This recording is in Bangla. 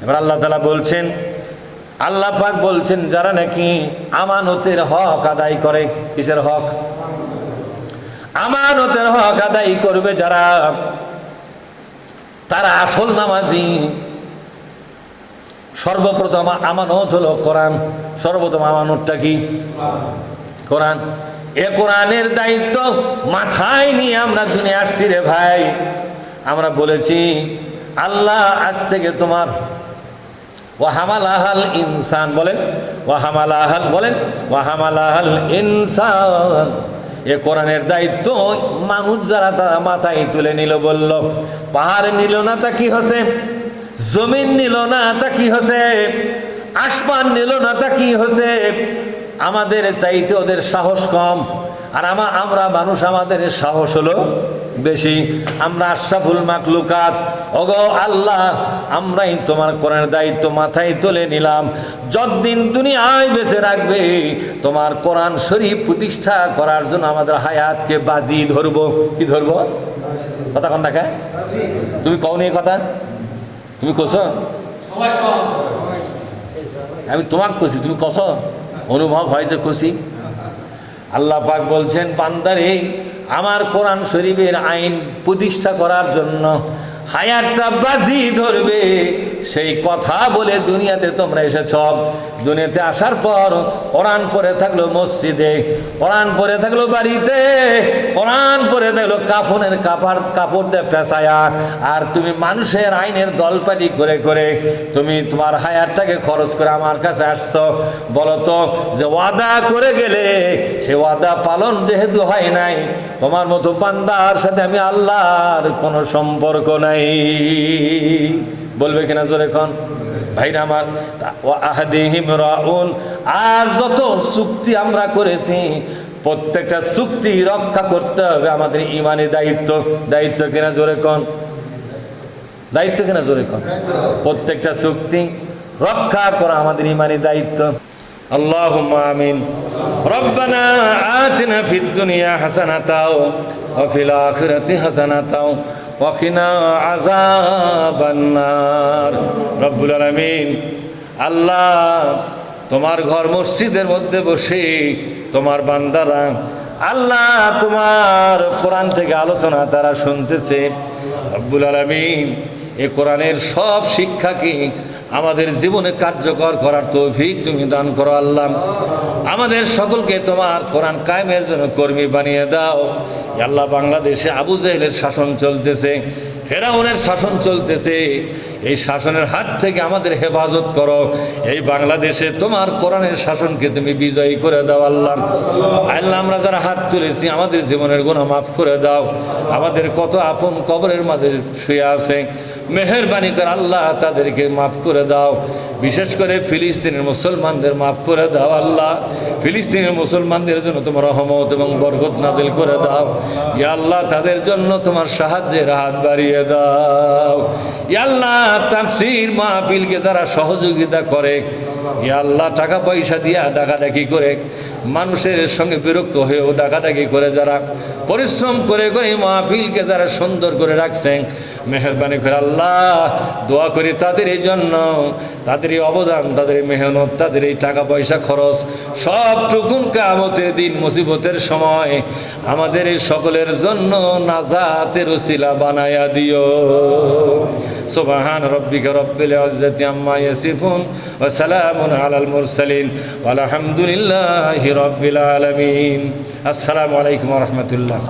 এবার আল্লাহ তাআলা বলছেন, আল্লাহ পাক বলছেন যারা নাকি আমানতের হক আদায় করে, কিসের হক? আমানতের হক আদায় করবে যারা, তারা আসল নামাজি। সর্বপ্রথম আমানত হলো কোরআন। সর্বপ্রথম আমানতটা কি? কোরআন। এ কোরআনের দায়িত্ব মাথায় নিয়ে আমরা দুনিয়া আসছি রে ভাই। আমরা বলেছি আল্লাহ আজ থেকে তোমার ওয়াহামালাহাল ইনসান, বলেন ওয়াহামালাহাল, বলেন ওয়াহামালাহাল ইনসান। এ কোরআনের দায়িত্ব মানুষ যারা তারা মাথায় তুলে নিল। বলল পাহাড় নিল না তা কি হচ্ছে, জমিন নিল না তা কি হচ্ছে, আসমান নিল না তা কি হচ্ছে। আমাদের চাইতে ওদের সাহস কম, আর আমরা মানুষ, আমাদের সাহস হলো বেশি। আমরা আশরাফুল মাখলুকাত। ওগো আল্লাহ, আমরাই তোমার কোরআনের দায়িত্ব মাথায় তুলে নিলাম। যতদিন দুনিয়ায় বেঁচে রাখবে তোমার কোরআন শরীফ প্রতিষ্ঠা করার জন্য আমাদের হায়াতকে বাজি ধরবো। কি ধরবো? কথা কন না কে? তুমি কও নি কথা? তুমি কছ? আমি তোমাকে কছি, তুমি কছ? অনুভব হয় যে খুশি। আল্লাহ পাক বলছেন বান্দারে, আমার কোরআন শরীফের আইন প্রতিষ্ঠা করার জন্য হায়াতটা বাজি ধরবে, সেই কথা বলে দুনিয়াতে তোমরা এসেছ। দুনিয়াতে আসার পর কোরআন পড়ে থাকলো মসজিদে, কোরআন পড়ে থাকলো বাড়িতে, কোরআন পড়ে থাকলো কাফনের কাপড় দিয়ে পেঁচায়া, আর তুমি মানুষের আইনের দলপাটি করে করে তুমি তোমার হায়াতটাকে খরচ করে আমার কাছে আসছো। বলো তো, যে ওয়াদা করে গেলে সে ওয়াদা পালন যেহেতু হয় নাই, তোমার মতো বান্দার সাথে আমি আল্লাহর কোনো সম্পর্ক নাই। বলবে কিনা জোরে কোন ভাইরা আমার? আহাদিহিম রাউন। আর যত চুক্তি আমরা করেছি প্রত্যেকটা চুক্তি রক্ষা করতে হবে আমাদের ইমানি দায়িত্ব। দায়িত্ব কিনা জোরে কোন? দায়িত্ব কিনা জোরে কোন? প্রত্যেকটা চুক্তি রক্ষা করা আমাদের ইমানি দায়িত্ব। আল্লাহুম্মা আমিন। রব্বানা আতিনা ফিদ দুনিয়া হাসানাতাও ওয়া ফিল আখিরাতি হাসানাতাও ওয়া কিনা আযাবান্নার। রব্বুল আলামিন, আল্লাহ তোমার ঘর মসজিদের মধ্যে বসে তোমার বান্দারা আল্লাহ তোমার কোরআন থেকে আলোচনা তারা শুনতেছে। রব্বুল আলামিন, এই কোরআনের সব শিক্ষাকে আমাদের জীবনে কার্যকর করার তৌফিক তুমি দান করো। আল্লাহ আমাদের সকলকে তোমার কোরআন কায়েমের জন্য কর্মী বানিয়ে দাও। আল্লাহ বাংলাদেশে আবু জেহেলের শাসন চলতেছে, ফেরাউনের শাসন চলতেছে, এই শাসনের হাত থেকে আমাদের হেফাজত করো। এই বাংলাদেশে তোমার কোরআনের শাসনকে তুমি বিজয়ী করে দাও। আল্লাহ আল্লাহ আমরা যারা হাত তুলেছি আমাদের জীবনের গুনাহ মাফ করে দাও। আমাদের কত আপন কবরের মাঝে শুয়ে আছে, মেহেরবানি করে আল্লাহ তাদেরকে মাফ করে দাও। বিশেষ করে ফিলিস্তিনের মুসলমানদের মাফ করে দাও। আল্লাহ ফিলিস্তিনের মুসলমানদের জন্য তোমার রহমত এবং বরকত নাজিল করে দাও। ইয়া আল্লাহ তাদের জন্য তোমার সাহায্যের হাত বাড়িয়ে দাও। ইয়া আল্লাহ তাফসীর মাহফিলকে যারা সহযোগিতা করে, ইয়া আল্লাহ টাকা পয়সা দিয়া ডাকাডাকি করে, মানুষের সঙ্গে বিরক্ত হয়েও ডাকাডাকি করে যারা পরিশ্রম করে করে মাহফিলকে যারা সুন্দর করে রাখছেন, মেহেরবানি করে আল্লাহ দোয়া করি তাদের এই জন্য, তাদের এই অবদান, তাদের এই মেহনত, তাদের এই টাকা পয়সা খরচ সবটুকুন কিয়ামতের দিন মুসিবতের সময় আমাদের এই সকলের জন্য নাজাতের ওসিলা বানায়া দিও। সুবহান রাব্বিকা রব্বিল ইজ্জাতি আম্মা ইয়াসিফুন ওয়া সালামুন আলাল মুরসালিন ওয়া আলহামদুলিল্লাহি রাব্বিল আলামিন। আসসালামু আলাইকুম ওয়া রাহমাতুল্লাহ।